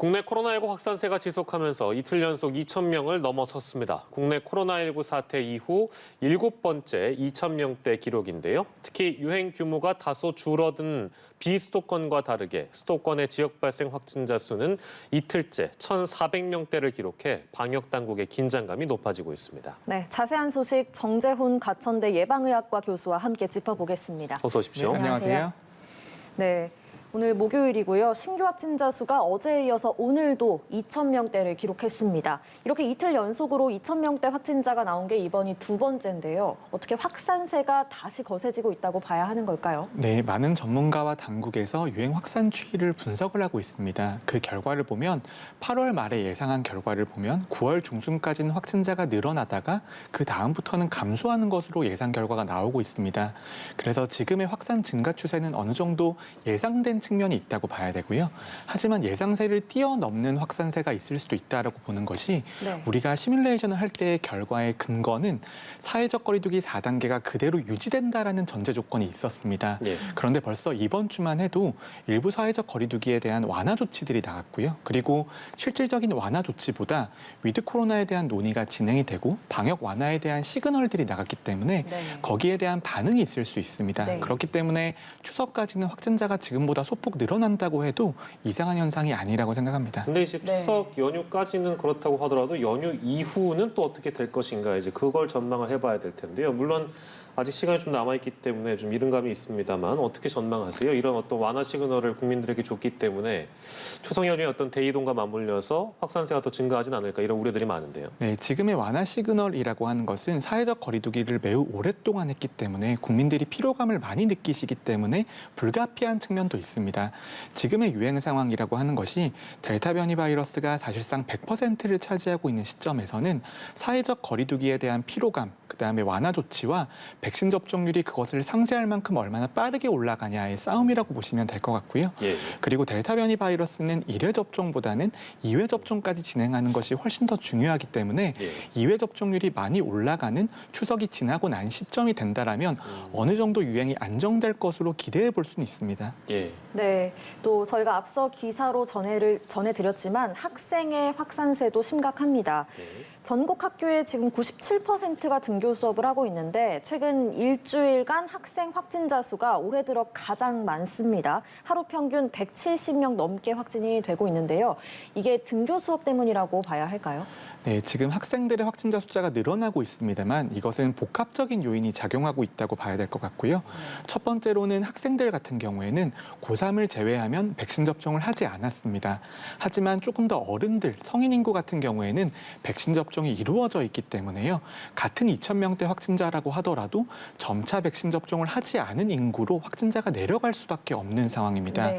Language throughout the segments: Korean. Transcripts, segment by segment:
국내 코로나19 확산세가 지속하면서 이틀 연속 2,000명을 넘어섰습니다. 국내 코로나19 사태 이후 7번째 2,000명대 기록인데요. 특히 유행 규모가 다소 줄어든 비수도권과 다르게 수도권의 지역 발생 확진자 수는 이틀째 1,400명대를 기록해 방역 당국의 긴장감이 높아지고 있습니다. 네, 자세한 소식 정재훈 가천대 예방의학과 교수와 함께 짚어보겠습니다. 어서 오십시오. 네, 안녕하세요. 네. 오늘 목요일이고요. 신규 확진자 수가 어제에 이어서 오늘도 2,000명대를 기록했습니다. 이렇게 이틀 연속으로 2,000명대 확진자가 나온 게 이번이 두 번째인데요. 어떻게 확산세가 다시 거세지고 있다고 봐야 하는 걸까요? 네, 많은 전문가와 당국에서 유행 확산 추이를 분석을 하고 있습니다. 그 결과를 보면 8월 말에 예상한 결과를 보면 9월 중순까지는 확진자가 늘어나다가 그 다음부터는 감소하는 것으로 예상 결과가 나오고 있습니다. 그래서 지금의 확산 증가 추세는 어느 정도 예상된 측면이 있다고 봐야 되고요. 하지만 예상세를 뛰어넘는 확산세가 있을 수도 있다고 보는 것이 우리가 시뮬레이션을 할 때의 결과의 근거는 사회적 거리두기 4단계가 그대로 유지된다라는 전제 조건이 있었습니다. 그런데 벌써 이번 주만 해도 일부 사회적 거리두기에 대한 완화 조치들이 나왔고요. 그리고 실질적인 완화 조치보다 위드 코로나에 대한 논의가 진행이 되고 방역 완화에 대한 시그널들이 나갔기 때문에 거기에 대한 반응이 있을 수 있습니다. 그렇기 때문에 추석까지는 확진자가 지금보다 소폭 늘어난다고 해도 이상한 현상이 아니라고 생각합니다. 근데 이제 추석 연휴까지는 그렇다고 하더라도 연휴 이후는 또 어떻게 될 것인가 이제 그걸 전망을 해봐야 될 텐데요. 물론 아직 시간이 좀 남아있기 때문에 좀 이른감이 있습니다만 어떻게 전망하세요? 이런 어떤 완화 시그널을 국민들에게 줬기 때문에 추석 연휴에 어떤 대이동과 맞물려서 확산세가 더 증가하진 않을까 이런 우려들이 많은데요. 네, 지금의 완화 시그널이라고 하는 것은 사회적 거리두기를 매우 오랫동안 했기 때문에 국민들이 피로감을 많이 느끼시기 때문에 불가피한 측면도 있습니다. 지금의 유행 상황이라고 하는 것이 델타 변이 바이러스가 사실상 100%를 차지하고 있는 시점에서는 사회적 거리두기에 대한 피로감, 그다음에 완화 조치와 백신 접종률이 그것을 상쇄할 만큼 얼마나 빠르게 올라가냐의 싸움이라고 보시면 될 것 같고요. 그리고 델타 변이 바이러스는 1회 접종보다는 2회 접종까지 진행하는 것이 훨씬 더 중요하기 때문에 2회 접종률이 많이 올라가는 추석이 지나고 난 시점이 된다라면 어느 정도 유행이 안정될 것으로 기대해 볼 수는 있습니다. 네, 또 저희가 앞서 기사로 전해드렸지만 학생의 확산세도 심각합니다. 전국 학교의 지금 97%가 등교 수업을 하고 있는데 최근 일주일간 학생 확진자 수가 올해 들어 가장 많습니다. 하루 평균 170명 넘게 확진이 되고 있는데요. 이게 등교 수업 때문이라고 봐야 할까요? 네, 지금 학생들의 확진자 숫자가 늘어나고 있습니다만 이것은 복합적인 요인이 작용하고 있다고 봐야 될 것 같고요. 첫 번째로는 학생들 같은 경우에는 고3을 제외하면 백신 접종을 하지 않았습니다. 하지만 조금 더 어른들, 성인 인구 같은 경우에는 백신 접종이 이루어져 있기 때문에요. 같은 2,000명대 확진자라고 하더라도 점차 백신 접종을 하지 않은 인구로 확진자가 내려갈 수밖에 없는 상황입니다.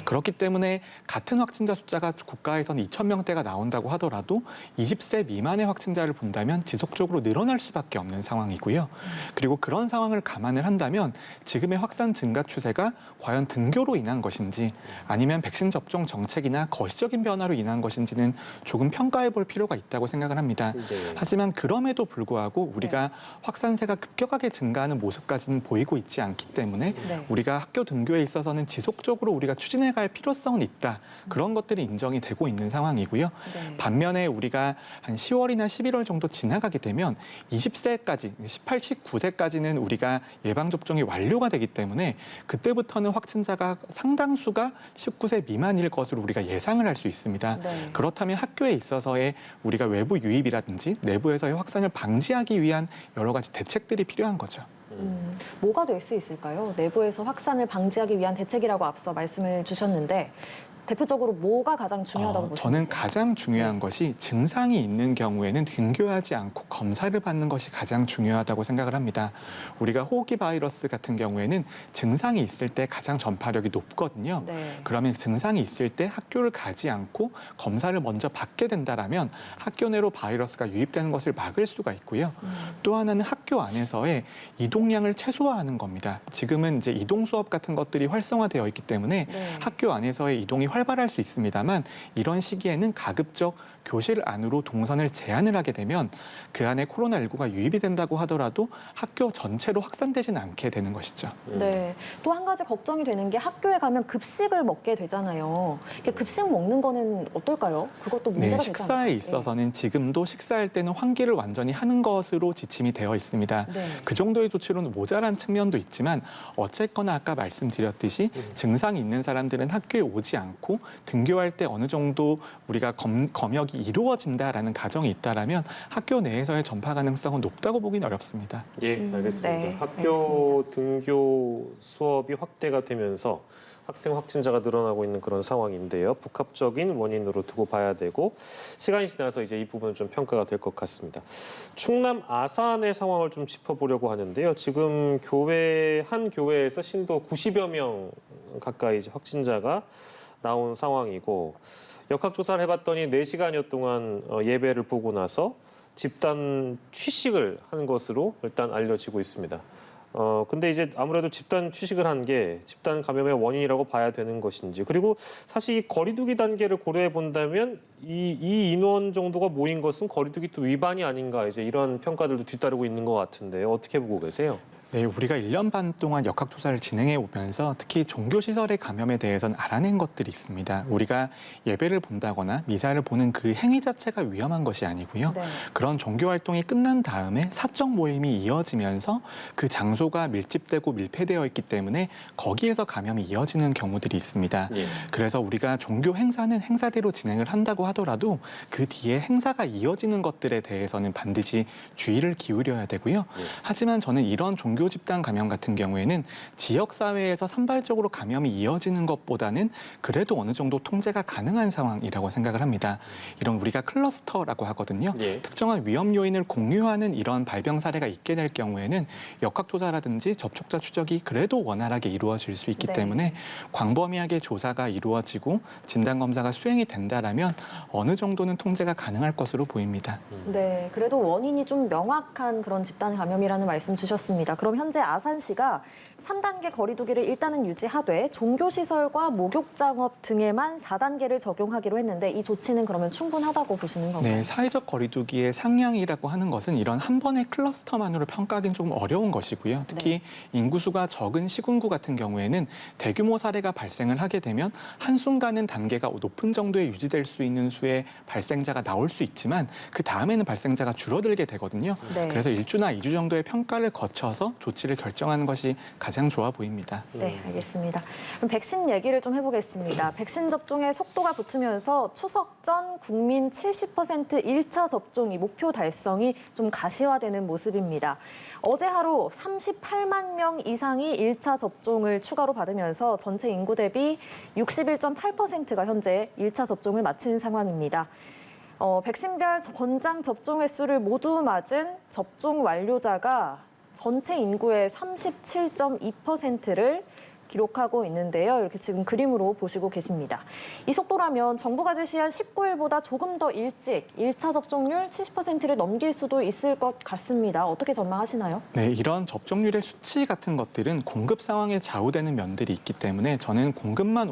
그렇기 때문에 같은 확진자 숫자가 국가에서는 2,000명대가 나온다고 하더라도 20세 미만의 확진자를 본다면 지속적으로 늘어날 수밖에 없는 상황이고요. 그리고 그런 상황을 감안을 한다면 지금의 확산 증가 추세가 과연 등교로 인한 것인지 아니면 백신 접종 정책이나 거시적인 변화로 인한 것인지는 조금 평가해 볼 필요가 있다고 생각을 합니다. 하지만 그럼에도 불구하고 우리가 확산세가 급격하게 증가하는 모습까지는 보이고 있지 않기 때문에 우리가 학교 등교에 있어서는 지속적으로 우리가 추진해 갈 필요성은 있다. 그런 것들이 인정이 되고 있는 상황이고요. 반면에 우리가 한 10월이나 11월 정도 지나가게 되면 20세까지, 18, 19세까지는 우리가 예방접종이 완료가 되기 때문에 그때부터는 확진자가 상당수가 19세 미만일 것으로 우리가 예상을 할 수 있습니다. 그렇다면 학교에 있어서의 우리가 외부 유입이라든지 내부에서의 확산을 방지하기 위한 여러 가지 대책들이 필요한 거죠. 뭐가 될 수 있을까요? 내부에서 확산을 방지하기 위한 대책이라고 앞서 말씀을 주셨는데 대표적으로 뭐가 가장 중요하다고 보시나요? 저는 가장 중요한 것이 증상이 있는 경우에는 등교하지 않고 검사를 받는 것이 가장 중요하다고 생각을 합니다. 우리가 호흡기 바이러스 같은 경우에는 증상이 있을 때 가장 전파력이 높거든요. 그러면 증상이 있을 때 학교를 가지 않고 검사를 먼저 받게 된다라면 학교 내로 바이러스가 유입되는 것을 막을 수가 있고요. 또 하나는 학교 안에서의 이동량을 최소화하는 겁니다. 지금은 이제 이동 수업 같은 것들이 활성화되어 있기 때문에 학교 안에서의 이동이 활발할 수 있습니다만 이런 시기에는 가급적 교실 안으로 동선을 제한을 하게 되면 그 안에 코로나19가 유입이 된다고 하더라도 학교 전체로 확산되지는 않게 되는 것이죠. 네. 또 한 가지 걱정이 되는 게 학교에 가면 급식을 먹게 되잖아요. 급식 먹는 거는 어떨까요? 그것도 문제가 되지 식사에 않을까요? 있어서는 지금도 식사할 때는 환기를 완전히 하는 것으로 지침이 되어 있습니다. 네. 그 정도의 조치로는 모자란 측면도 있지만 어쨌거나 아까 말씀드렸듯이 증상이 있는 사람들은 학교에 오지 않고 등교할 때 어느 정도 우리가 검역이 이루어진다라는 가정이 있다라면 학교 내에서의 전파 가능성은 높다고 보기는 어렵습니다. 예, 알겠습니다. 네, 학교 등교 수업이 확대가 되면서 학생 확진자가 늘어나고 있는 그런 상황인데요. 복합적인 원인으로 두고 봐야 되고 시간이 지나서 이제 이 부분은 좀 평가가 될 것 같습니다. 충남 아산의 상황을 좀 짚어보려고 하는데요. 지금 한 교회에서 신도 90여 명 가까이 이제 확진자가 나온 상황이고 역학조사를 해봤더니 4시간여 동안 예배를 보고 나서 집단 취식을 한 것으로 일단 알려지고 있습니다. 근데 이제 아무래도 집단 취식을 한 게 집단 감염의 원인이라고 봐야 되는 것인지, 그리고 사실 이 거리두기 단계를 고려해 본다면 이 인원 정도가 모인 것은 거리두기 또 위반이 아닌가, 이제 이런 평가들도 뒤따르고 있는 것 같은데요. 어떻게 보고 계세요? 네, 우리가 1년 반 동안 역학조사를 진행해 오면서 특히 종교시설의 감염에 대해서는 알아낸 것들이 있습니다. 우리가 예배를 본다거나 미사를 보는 그 행위 자체가 위험한 것이 아니고요. 네. 그런 종교활동이 끝난 다음에 사적 모임이 이어지면서 그 장소가 밀집되고 밀폐되어 있기 때문에 거기에서 감염이 이어지는 경우들이 있습니다. 예. 그래서 우리가 종교 행사는 행사대로 진행을 한다고 하더라도 그 뒤에 행사가 이어지는 것들에 대해서는 반드시 주의를 기울여야 되고요. 예. 하지만 저는 이런 종교 집단 감염 같은 경우에는 지역사회에서 산발적으로 감염이 이어지는 것보다는 그래도 어느 정도 통제가 가능한 상황이라고 생각을 합니다. 이런 우리가 클러스터라고 하거든요. 예. 특정한 위험 요인을 공유하는 이런 발병 사례가 있게 될 경우에는 역학조사라든지 접촉자 추적이 그래도 원활하게 이루어질 수 있기 네. 때문에 광범위하게 조사가 이루어지고 진단검사가 수행이 된다라면 어느 정도는 통제가 가능할 것으로 보입니다. 네, 그래도 원인이 좀 명확한 그런 집단 감염이라는 말씀 주셨습니다. 그럼 현재 아산시가 3단계 거리두기를 일단은 유지하되 종교시설과 목욕장업 등에만 4단계를 적용하기로 했는데 이 조치는 그러면 충분하다고 보시는 건가요? 네, 사회적 거리두기의 상향이라고 하는 것은 이런 한 번의 클러스터만으로 평가하기는 조금 어려운 것이고요. 특히 인구수가 적은 시군구 같은 경우에는 대규모 사례가 발생을 하게 되면 한순간은 단계가 높은 정도에 유지될 수 있는 수의 발생자가 나올 수 있지만 그 다음에는 발생자가 줄어들게 되거든요. 네. 그래서 1주나 2주 정도의 평가를 거쳐서 조치를 결정하는 것이 가장 좋아 보입니다. 네, 알겠습니다. 그럼 백신 얘기를 좀 해보겠습니다. 백신 접종의 속도가 붙으면서 추석 전 국민 70% 1차 접종이 목표 달성이 좀 가시화되는 모습입니다. 어제 하루 38만 명 이상이 1차 접종을 추가로 받으면서 전체 인구 대비 61.8%가 현재 1차 접종을 마친 상황입니다. 백신별 권장 접종 횟수를 모두 맞은 접종 완료자가 전체 인구의 37.2%를 기록하고 있는데요. 이렇게 지금 그림으로 보시고 계십니다. 이 속도라면 정부가 제시한 19일보다 조금 더 일찍 1차 접종률 70%를 넘길 수도 있을 것 같습니다. 어떻게 전망하시나요? 네, 이런 접종률의 수치 같은 것들은 공급 상황에 좌우되는 면들이 있기 때문에 저는 공급만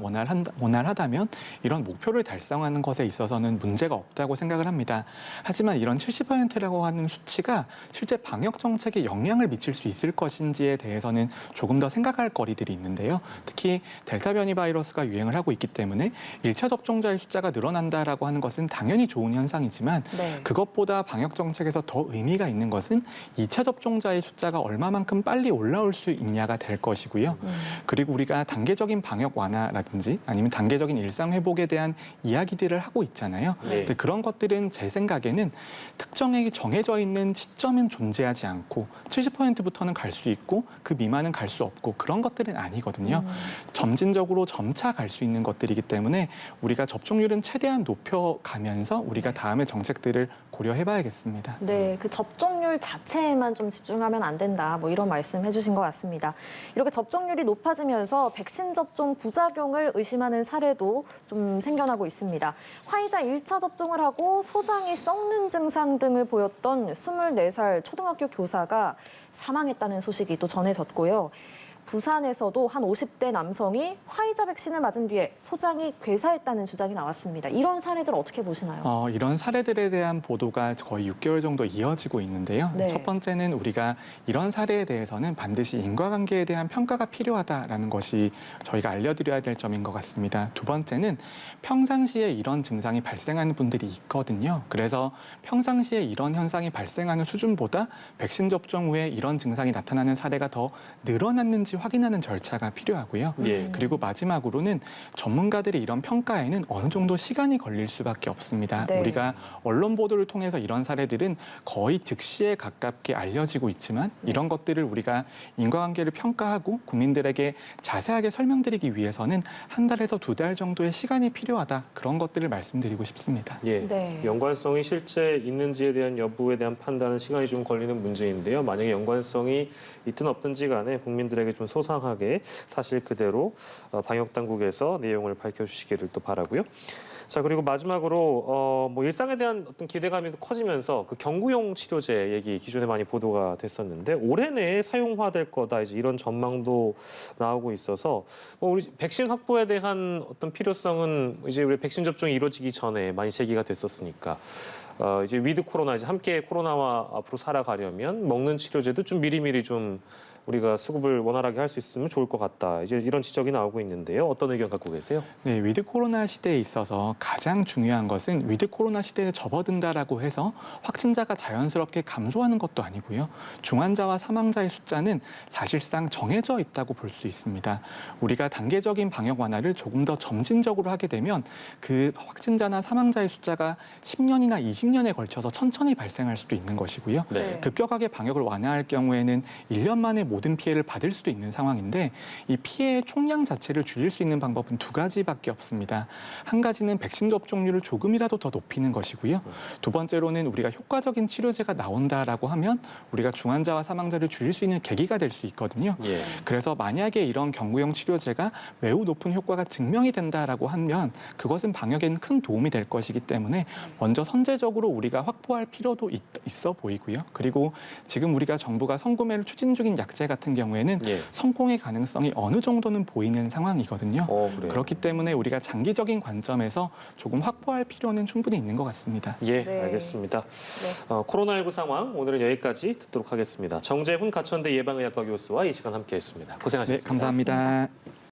원활하다면 이런 목표를 달성하는 것에 있어서는 문제가 없다고 생각을 합니다. 하지만 이런 70%라고 하는 수치가 실제 방역 정책에 영향을 미칠 수 있을 것인지에 대해서는 조금 더 생각할 거리들이 있는데요. 특히 델타 변이 바이러스가 유행을 하고 있기 때문에 1차 접종자의 숫자가 늘어난다라고 하는 것은 당연히 좋은 현상이지만 네. 그것보다 방역 정책에서 더 의미가 있는 것은 2차 접종자의 숫자가 얼마만큼 빨리 올라올 수 있냐가 될 것이고요. 그리고 우리가 단계적인 방역 완화라든지 아니면 단계적인 일상 회복에 대한 이야기들을 하고 있잖아요. 네. 근데 그런 것들은 제 생각에는 특정하게 정해져 있는 시점은 존재하지 않고 70%부터는 갈 수 있고 그 미만은 갈 수 없고 그런 것들은 아니거든요. 점진적으로 점차 갈 수 있는 것들이기 때문에 우리가 접종률은 최대한 높여가면서 우리가 다음의 정책들을 고려해봐야겠습니다. 네, 그 접종률 자체에만 좀 집중하면 안 된다. 뭐 이런 말씀 해주신 것 같습니다. 이렇게 접종률이 높아지면서 백신 접종 부작용을 의심하는 사례도 좀 생겨나고 있습니다. 화이자 1차 접종을 하고 소장이 썩는 증상 등을 보였던 24살 초등학교 교사가 사망했다는 소식이 또 전해졌고요. 부산에서도 한 50대 남성이 화이자 백신을 맞은 뒤에 소장이 괴사했다는 주장이 나왔습니다. 이런 사례들 어떻게 보시나요? 이런 사례들에 대한 보도가 거의 6개월 정도 이어지고 있는데요. 네. 첫 번째는 우리가 이런 사례에 대해서는 반드시 인과관계에 대한 평가가 필요하다라는 것이 저희가 알려드려야 될 점인 것 같습니다. 두 번째는 평상시에 이런 증상이 발생하는 분들이 있거든요. 그래서 평상시에 이런 현상이 발생하는 수준보다 백신 접종 후에 이런 증상이 나타나는 사례가 더 늘어났는지 확인하는 절차가 필요하고요. 예. 그리고 마지막으로는 전문가들이 이런 평가에는 어느 정도 시간이 걸릴 수밖에 없습니다. 네. 우리가 언론 보도를 통해서 이런 사례들은 거의 즉시에 가깝게 알려지고 있지만 이런 것들을 우리가 인과관계를 평가하고 국민들에게 자세하게 설명드리기 위해서는 한 달에서 두 달 정도의 시간이 필요하다. 그런 것들을 말씀드리고 싶습니다. 예. 네. 연관성이 실제 있는지에 대한 여부에 대한 판단은 시간이 좀 걸리는 문제인데요. 만약에 연관성이 있든 없든지 간에 국민들에게 좀 소상하게 사실 그대로 방역 당국에서 내용을 밝혀주시기를 또 바라고요. 자, 그리고 마지막으로 뭐 일상에 대한 어떤 기대감이 커지면서 그 경구용 치료제 얘기 기존에 많이 보도가 됐었는데 올해 내에 사용화될 거다 이제 이런 전망도 나오고 있어서 뭐 우리 백신 확보에 대한 어떤 필요성은 이제 우리 백신 접종이 이루어지기 전에 많이 제기가 됐었으니까 이제 위드 코로나 이제 함께 코로나와 앞으로 살아가려면 먹는 치료제도 좀 미리미리 좀 우리가 수급을 원활하게 할 수 있으면 좋을 것 같다. 이제 이런 지적이 나오고 있는데요. 어떤 의견 갖고 계세요? 네, 위드 코로나 시대에 있어서 가장 중요한 것은 위드 코로나 시대에 접어든다라고 해서 확진자가 자연스럽게 감소하는 것도 아니고요. 중환자와 사망자의 숫자는 사실상 정해져 있다고 볼 수 있습니다. 우리가 단계적인 방역 완화를 조금 더 점진적으로 하게 되면 그 확진자나 사망자의 숫자가 10년이나 20년에 걸쳐서 천천히 발생할 수도 있는 것이고요. 네. 급격하게 방역을 완화할 경우에는 1년 만에 모든 피해를 받을 수도 있는 상황인데 이 피해의 총량 자체를 줄일 수 있는 방법은 두 가지밖에 없습니다. 한 가지는 백신 접종률을 조금이라도 더 높이는 것이고요. 두 번째로는 우리가 효과적인 치료제가 나온다라고 하면 우리가 중환자와 사망자를 줄일 수 있는 계기가 될 수 있거든요. 예. 그래서 만약에 이런 경구용 치료제가 매우 높은 효과가 증명이 된다라고 하면 그것은 방역에는 큰 도움이 될 것이기 때문에 먼저 선제적으로 우리가 확보할 필요도 있어 보이고요. 그리고 지금 우리가 정부가 선구매를 추진 중인 약제 같은 경우에는 예. 성공의 가능성이 어느 정도는 보이는 상황이거든요. 그래요. 그렇기 때문에 우리가 장기적인 관점에서 조금 확보할 필요는 충분히 있는 것 같습니다. 예, 네. 알겠습니다. 네. 코로나19 상황 오늘은 여기까지 듣도록 하겠습니다. 정재훈 가천대 예방의학과 교수와 이 시간 함께했습니다. 고생하셨습니다. 네, 감사합니다.